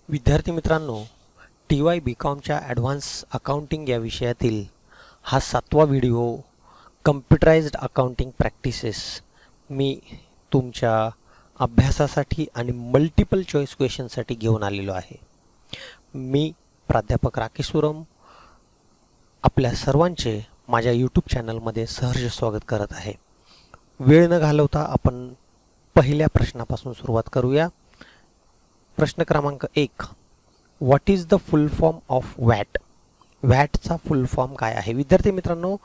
विद्यार्थी मित्रांनो, TY BCOMच्या advance accounting या विषयातील हा 7वा व्हिडिओ कम्प्युटराइज्ड अकाउंटिंग प्रॅक्टिसेस मी तुमच्या अभ्यासासाठी आणि मल्टिपल चॉईस क्वेश्चनसाठी घेऊन आलेलो आहे. मी प्राध्यापक राकेश सुरम आपल्या सर्वांचे माझ्या यूट्यूब चॅनलमध्ये सहर्ष स्वागत करत आहे. वेळ न घालवता आपण पहिल्या प्रश्नापासून सुरुवात करूया. प्रश्न क्रमांक 1. What is the full form of VAT? व्हॅटचा फुल फॉर्म काय आहे? विद्यार्थी मित्रांनो,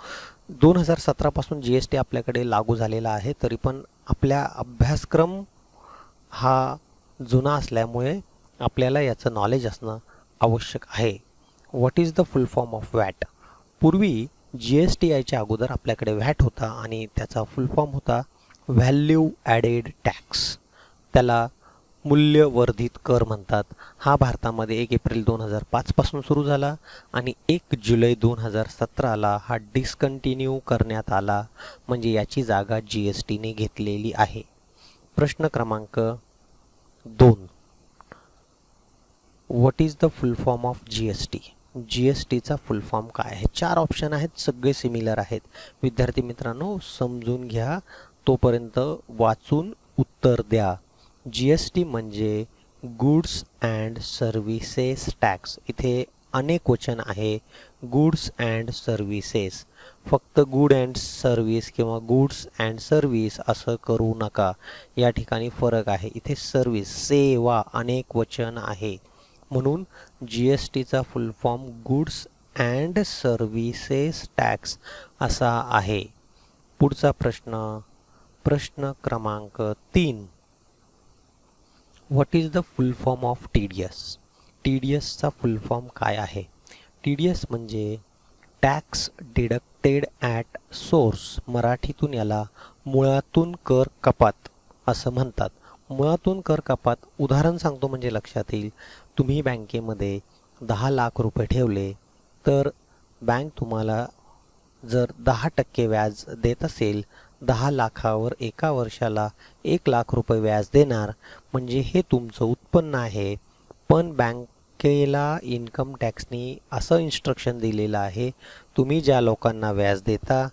2017 पासून GST आपल्याकडे लागू झालेला आहे, तरी पण आपल्या अभ्यासक्रम हा जुना असल्यामुळे आपल्याला याचं नॉलेज असणं आवश्यक आहे. What is the full form of VAT? पूर्वी GST यायच्या अगोदर आपल्याकडे व्हॅट होता आणि त्याचा फुल फॉर्म होता व्हॅल्यू ॲडेड टॅक्स. त्याला मूल्यवर्धित कर म्हणतात. हा भारतामध्ये 1 एप्रिल 2005 पासून सुरू झाला आणि 1 जुलै 2017ला हा डिस्कंटिन्यू करण्यात आला, म्हणजे याची जागा GSTने घेतलेली आहे. प्रश्न क्रमांक 2. What is the full form of GST? GSTचा फुल फॉर्म काय आहे? 4 ऑप्शन आहेत, सगळे सिमिलर आहेत. विद्यार्थी मित्रांनो, समजून घ्या, तोपर्यंत वाचून उत्तर द्या. GST म्हणजे गुड्स अँड सर्व्हिसेस टॅक्स. इथे अनेक वचन आहे, गुड्स अँड सर्व्हिसेस. फक्त गुड अँड सर्व्हिस किंवा गुड्स अँड सर्व्हिस असं करू नका, या ठिकाणी फरक आहे. इथे सर्व्हिस, सेवा, अनेक वचन आहे, म्हणून GSTचा full form goods and services tax असा आहे. पुढचा प्रश्न क्रमांक 3. What is the full form of TDS? TDSचा फुल फॉर्म काय आहे? TDS म्हणजे टॅक्स डिडक्टेड ॲट सोर्स. मराठीतून याला मुळातून कर कपात असं म्हणतात. मुळातून कर कपात उदाहरण सांगतो म्हणजे लक्षात येईल. तुम्ही बँकेमध्ये 10 लाख रुपये ठेवले, तर बँक तुम्हाला जर 10% व्याज देत असेल, 10 लाखावर एका वर्षाला 1 लाख रुपये व्याज देणार, म्हणजे हे तुमचं उत्पन्न आहे. पण बँकेला इन्कम टॅक्सनी असं इन्स्ट्रक्शन दिलेलं आहे, तुम्ही ज्या लोकांना व्याज देता,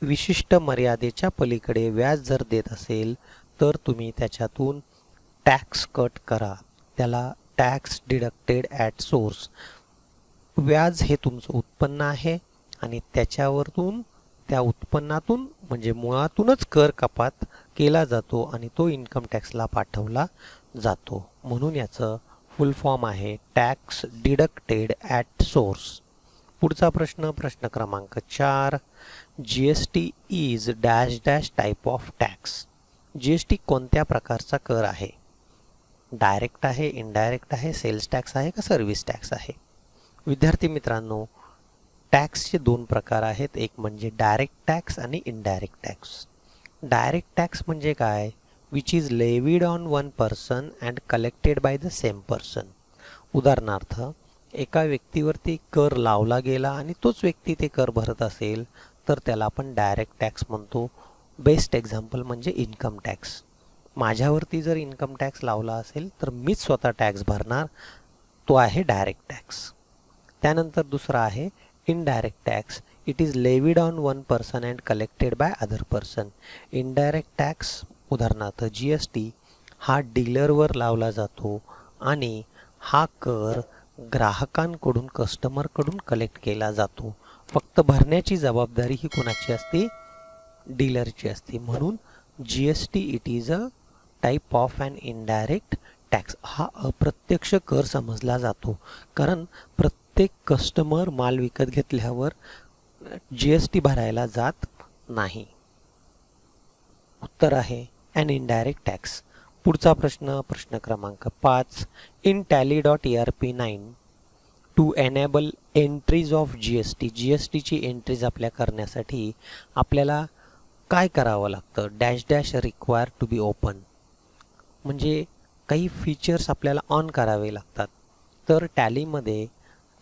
विशिष्ट मर्यादेच्या पलीकडे व्याज जर देत असेल, तर तुम्ही त्याच्यातून टॅक्स कट करा. त्याला टॅक्स डिडक्टेड ॲट सोर्स. व्याज हे तुमचं उत्पन्न आहे आणि त्याच्यावरून, त्या उत्पन्नातून म्हणजे मुळातूनच कर कपात केला जातो आणि तो इन्कम टॅक्सला पाठवला जातो, म्हणून याचं फुल फॉर्म आहे टॅक्स डिडक्टेड ॲट सोर्स. पुढचा प्रश्न क्रमांक 4. GST is dash dash type of tax. GST कोणत्या प्रकारचा कर आहे? डायरेक्ट आहे, इनडायरेक्ट आहे, सेल्स टॅक्स आहे का सर्व्हिस टॅक्स आहे? विद्यार्थी मित्रांनो, टॅक्सचे 2 प्रकार आहेत, एक म्हणजे डायरेक्ट टॅक्स आणि इनडायरेक्ट टॅक्स. डायरेक्ट टॅक्स म्हणजे काय? Which is levied on one person and collected by the same person. उदाहरणार्थ, एका व्यक्तीवरती कर लावला गेला आणि तोच व्यक्ती ते कर भरत असेल, तर त्याला आपण डायरेक्ट टॅक्स म्हणतो. बेस्ट एक्झाम्पल म्हणजे इन्कम टॅक्स. माझ्यावरती जर इन्कम टॅक्स लावला असेल, तर मीच स्वतः टॅक्स भरणार, तो आहे डायरेक्ट टॅक्स. त्यानंतर दुसरा आहे indirect tax. It is levied on one person and collected by other person. Indirect tax, उदाहरणार्थ GST, हा डीलरवर लावला जातो आणि हा कर ग्राहकांकडून, कस्टमरकडून कलेक्ट केला जातो. फक्त भरण्याची जबाबदारी ही कोणाची असते? डीलरची असते. म्हणून GST it is a type of an indirect tax. हा अप्रत्यक्ष कर समजला जातो, कारण प्रत्येक कस्टमर माल विकत घेतल्यावर GST भरायला जात नाही. उत्तर आहे अन इनडायरेक्ट टॅक्स. पुढचा प्रश्न क्रमांक 5. In tally.erp9 to enable entries of GST. GSTची एंट्रीज आपल्या करण्यासाठी आपल्याला काय करावं लागतं? Dash dash require to be open. म्हणजे काही फीचर्स आपल्याला ऑन करावे लागतात. तर टॅलीमध्ये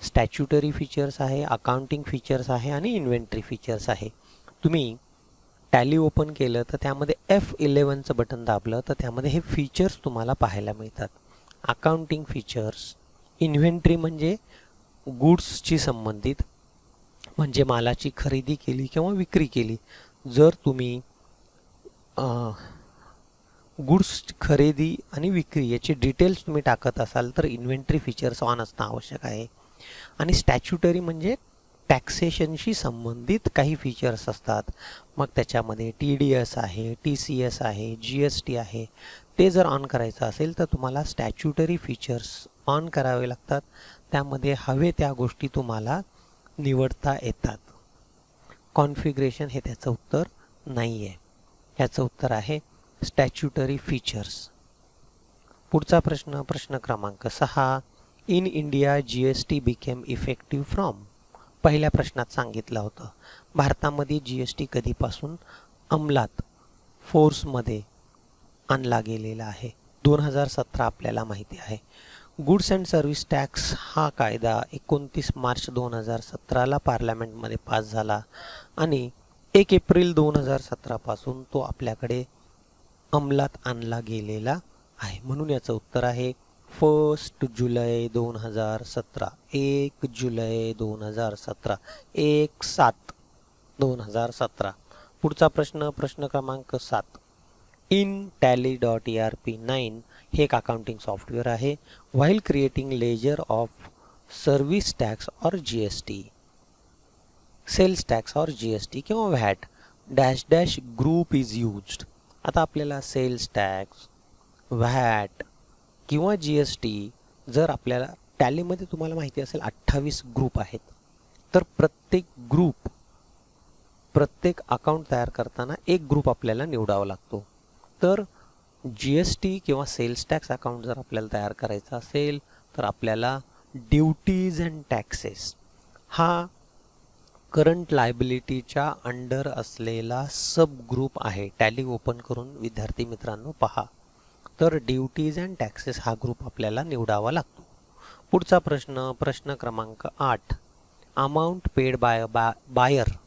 स्टॅच्युटरी फीचर्स आहे, अकाउंटिंग फीचर्स आहे आणि इन्व्हेंटरी फीचर्स आहे. तुम्ही टॅली ओपन केलं तर त्यामध्ये F11चं बटन दाबलं तर त्यामध्ये हे फीचर्स तुम्हाला पाहायला मिळतात. Accounting features. इन्व्हेंटरी म्हणजे गुड्सची संबंधित, म्हणजे मालाची खरेदी केली किंवा विक्री केली. जर तुम्ही गुड्स खरेदी आणि विक्री याचे डिटेल्स तुम्ही टाकत असाल तर इन्व्हेंटरी फीचर्स ऑन असणं आवश्यक आहे. आणि स्टॅच्युटरी म्हणजे टॅक्सेशनशी संबंधित काही फीचर्स असतात. मग त्याच्यामध्ये TDS आहे, TCS आहे, GST आहे. ते जर ऑन करायचं असेल तर तुम्हाला स्टॅच्युटरी फीचर्स ऑन करावे लागतात. त्यामध्ये हवे त्या गोष्टी तुम्हाला निवडता येतात. कॉन्फिगरेशन हे त्याचं उत्तर नाही आहे. ह्याचं उत्तर आहे स्टॅच्युटरी फीचर्स. पुढचा प्रश्न, प्रश्न क्रमांक 6. In India GST became effective from. पहिल्या प्रश्नात सांगितलं होतं भारतामध्ये GST कधीपासून अंमलात, फोर्समध्ये आणला गेलेला आहे. 2017 आपल्याला माहिती आहे. गुड्स अँड सर्व्हिस टॅक्स हा कायदा 29 मार्च 2017ला पार्लमेंटमध्ये पास झाला आणि 1 एप्रिल 2017 पासून तो आपल्याकडे अंमलात आणला गेलेला आहे. म्हणून याचं उत्तर आहे 1 जुलै 2017. 1 जुलै 2017. 1/7/2017. पुढचा प्रश्न, प्रश्न क्रमांक 7. इन tally.erp9 हे एक अकाउंटिंग सॉफ्टवेअर आहे. While creating ledger of service tax और GST, सेल्स टॅक्स और GST किंवा VAT dash dash group is used. आता आपल्याला सेल्स टॅक्स, व्हॅट किंवा GST जर आपल्याला टॅलीमध्ये तुम्हाला माहिती असेल 28 ग्रुप आहेत. तर प्रत्येक अकाउंट तयार करताना एक ग्रुप आपल्याला निवडावा लागतो. तर GST किंवा सेल्स टॅक्स अकाउंट जर आपल्याला तयार करायचा असेल तर आपल्याला ड्युटीज अँड टॅक्सेस हा करंट लायबिलिटीच्या अंडर असलेला सब ग्रुप आहे. टॅली ओपन करून विद्यार्थी मित्रांनो पहा. तर ड्युटीज अँड टॅक्सेस हा ग्रुप आपल्याला निवडावा लागतो. पुढचा प्रश्न, प्रश्न क्रमांक 8. Amount paid buyer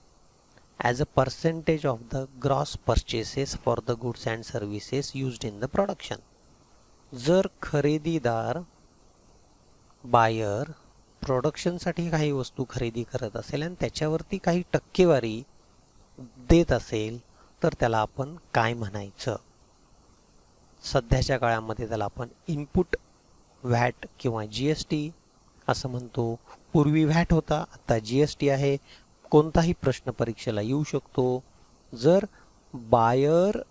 as a percentage of the gross purchases for the goods and services used in the production. जर खरेदीदार बायर प्रोडक्शनसाठी काही वस्तू खरेदी करत असेल आणि त्याच्यावरती काही टक्केवारी देत असेल तर त्याला आपण काय म्हणायचं? सध्याच्या काळामध्ये त्याला आपण इनपुट व्हॅट किंवा GST असं म्हणतो. पूर्वी व्हॅट होता, आता GST आहे. कोणताही प्रश्न परीक्षेला येऊ शकतो. जर बायर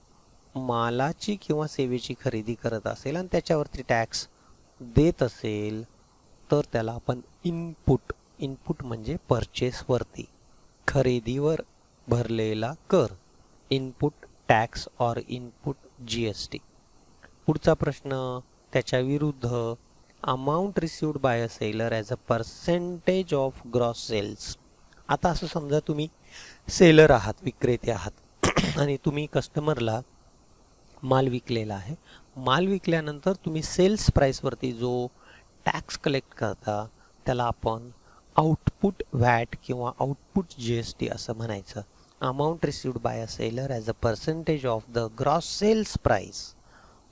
मालाची किंवा सेवेची खरेदी करत असेल आणि त्याच्यावरती टॅक्स देत असेल तर त्याला आपण इनपुट म्हणजे परचेसवरती, खरेदीवर भरलेला कर, इनपुट टॅक्स और इनपुट GST. पुढचा प्रश्न त्याच्या विरुद्ध, amount received by a seller as a percentage of gross sales. आता असं समजा तुम्ही सेलर आहात, विक्रेते आहात आणि तुम्ही कस्टमरला माल विकलेला आहे. माल विकल्यानंतर तुम्ही सेल्स प्राईसवरती जो टॅक्स कलेक्ट करता त्याला आपण आउटपुट व्हॅट किंवा आउटपुट GST असं म्हणायचं. Amount received by a seller as a percentage of the gross sales price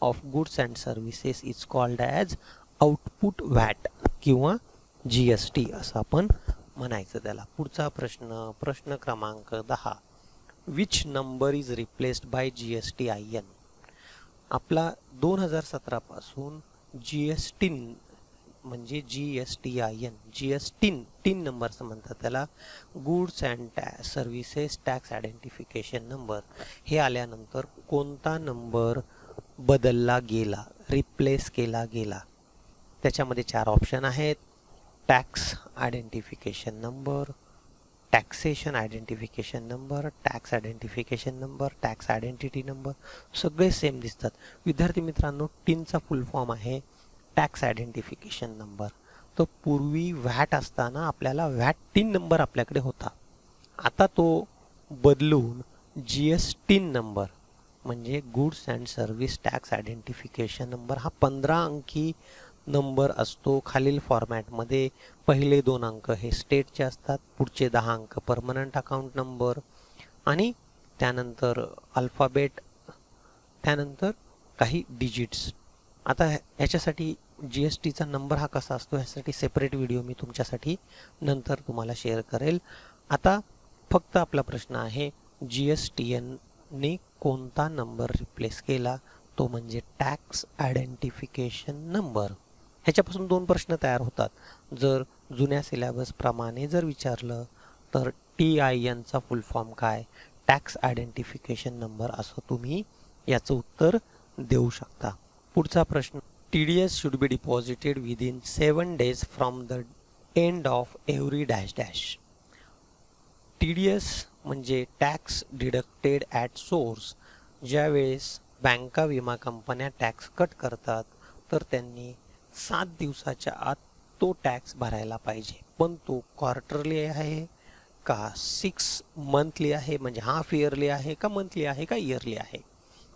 of goods and services is called as output VAT किंवा GST असं आपण म्हणायचं त्याला. पुढचा प्रश्न, प्रश्न क्रमांक 10. Which number is replaced by GSTIN. आपला 2017 पासून GST म्हणजे GSTIN टिन नंबरचं म्हणतात त्याला, goods and services tax identification number. हे आल्यानंतर कोणता नंबर बदलला गेला, रिप्लेस केला गेला? त्याच्यामध्ये 4 ऑप्शन आहेत. Tax identification number, taxation identification number, tax identification number, tax identity number. सगळे सेम दिसतात. विद्यार्थी मित्रांनो, टिनचा फुल फॉर्म आहे टॅक्स आयडेंटिफिकेशन नंबर. तर पूर्वी व्हॅट असताना आपल्याला व्हॅट टिन नंबर आपल्याकडे होता. आता तो बदलून GST नंबर म्हणजे goods and service tax identification number हा 15 अंकी नंबर असतो. खालील फॉर्मॅटमध्ये पहिले 2 अंक हे स्टेटचे असतात, पुढचे 10 अंक परमनंट अकाउंट नंबर आणि त्यानंतर अल्फाबेट, त्यानंतर काही डिजिट्स. आता ह्याच्यासाठी जी एस टीचा नंबर हा कसा असतो ह्यासाठी सेपरेट व्हिडिओ मी तुमच्यासाठी नंतर तुम्हाला शेअर करेल. आता फक्त आपला प्रश्न आहे जी एस टी एनने कोणता नंबर रिप्लेस केला, तो म्हणजे टॅक्स आयडेंटिफिकेशन नंबर. ह्याच्यापासून दोन प्रश्न तयार होतात. जर जुन्या सिलेबसप्रमाणे जर विचारलं तर TINचा फुल फॉर्म काय, टॅक्स आयडेंटिफिकेशन नंबर, असं तुम्ही याचं उत्तर देऊ शकता. पुढचा प्रश्न, TDS should be deposited within 7 days from the end of every dash dash. TDS म्हणजे टॅक्स डिडक्टेड ॲट सोर्स. ज्यावेळेस बँका विमा कंपन्या टॅक्स कट करतात तर त्यांनी 7 दिवसाच्या आत तो टॅक्स भरायला पाहिजे. पण तो क्वार्टरली आहे का 6 मंथली आहे, म्हणजे हाफ इयरली आहे का मंथली आहे का इयरली आहे.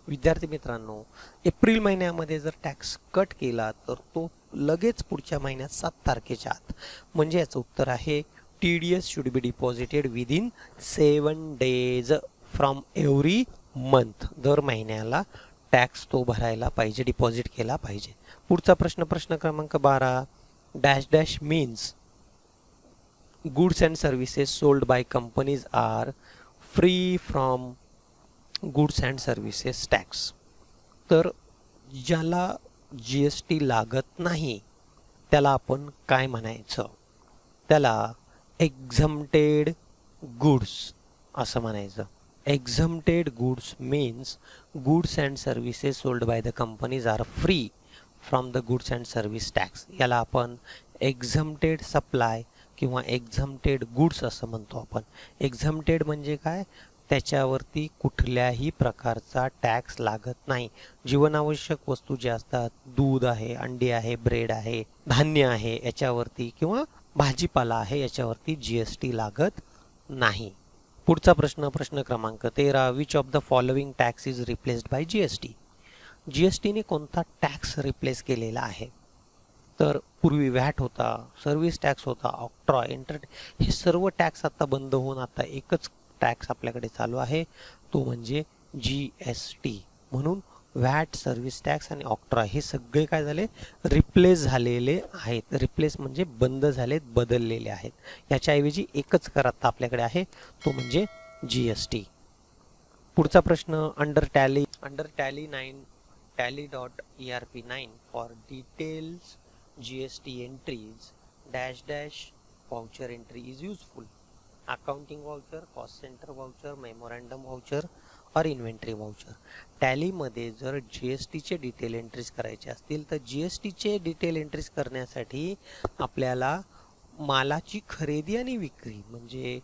विद्यार्थी मित्रांनो, एप्रिल महिन्यामध्ये जर टॅक्स कट केला तर तो लगेच पुढच्या महिन्यात 7 तारखेच्या आत, म्हणजे याचं उत्तर आहे TDS should be deposited within 7 days from every month. दर महिन्याला टॅक्स तो भरायला पाहिजे, डिपॉझिट केला पाहिजे. पुढचा प्रश्न, प्रश्न क्रमांक 12, dash dash means goods and services sold by companies are free from goods and services tax. तर ज्याला GST लागत नाही त्याला आपण काय म्हणायचं, त्याला exempted goods असं म्हणायचं. exempted goods means goods and services sold by the companies are free from the goods and service tax. याला आपण exempted supply किंवा exempted goods असं म्हणतो आपण. exempted म्हणजे काय, त्याच्यावरती कुठल्याही प्रकारचा टॅक्स लागत नाही. जीवनावश्यक वस्तू जे असतात, दूध आहे, अंडी आहे, ब्रेड आहे, धान्य आहे, याच्यावरती किंवा भाजीपाला आहे याच्यावरती GST लागत नाही. पुढचा प्रश्न, प्रश्न क्रमांक 13, which of the following tax is replaced by GST. GSTने कोणता टॅक्स रिप्लेस केलेला आहे, तर पूर्वी व्हॅट होता, सर्व्हिस टॅक्स होता, ऑक्ट्रॉय, हे सर्व टॅक्स आता बंद होऊन आता एकच टॅक्स आपल्याकडे चालू आहे, तो म्हणजे GST. म्हणून व्हॅट, सर्व्हिस टॅक्स आणि ऑक्ट्रॉय हे सगळे काय झाले, रिप्लेस झालेले आहेत. रिप्लेस म्हणजे बंद झालेत, बदललेले आहेत. याच्याऐवजी एकच कर आता आपल्याकडे आहे, तो म्हणजे GST. पुढचा प्रश्न, under tally 9 tally.erp9 for details GST entries dash dash voucher entry is useful. Accounting voucher, cost centre voucher, memorandum voucher और इन्व्हेंटरी वाउचर. टॅलीमध्ये जर GSTचे डिटेल एंट्रीज करायचे असतील तर GSTचे डिटेल एंट्रीज करण्यासाठी आपल्याला मालाची खरेदी आणि विक्री म्हणजे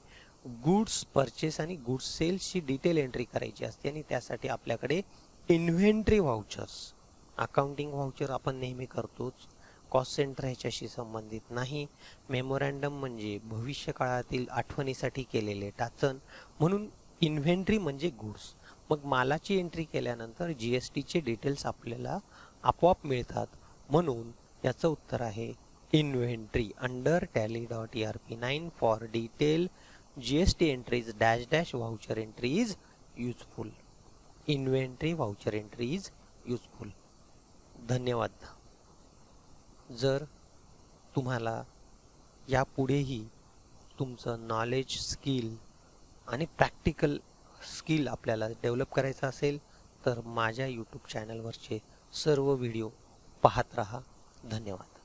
गुड्स परचेस आणि गुड्स सेल्सची डिटेल एंट्री करायची असते आणि त्यासाठी आपल्याकडे इन्व्हेंटरी वाउचर्स. अकाउंटिंग वाउचर आपण नेहमी करतोच, कॉस्ट सेंटर ह्याच्याशी संबंधित नाही. मेमोरँडम म्हणजे भविष्यकाळातील आठवणीसाठी केलेले टाचन, म्हणून इन्व्हेंटरी म्हणजे गुड्स. मग मालाची एंट्री केल्यानंतर GSTचे डिटेल्स आपल्याला आपोआप मिळतात, म्हणून याचं उत्तर आहे inventory. Under tally.erp9 for detail GST entries dash dash voucher entry is useful. Inventory voucher entry is useful. धन्यवाद. जर तुम्हाला यापुढेही तुमचं नॉलेज, स्किल आणि प्रॅक्टिकल स्किल आपल्याला डेव्हलप करायचं असेल तर माझ्या यूट्यूब चॅनलवरचे सर्व व्हिडिओ पाहत राहा. धन्यवाद.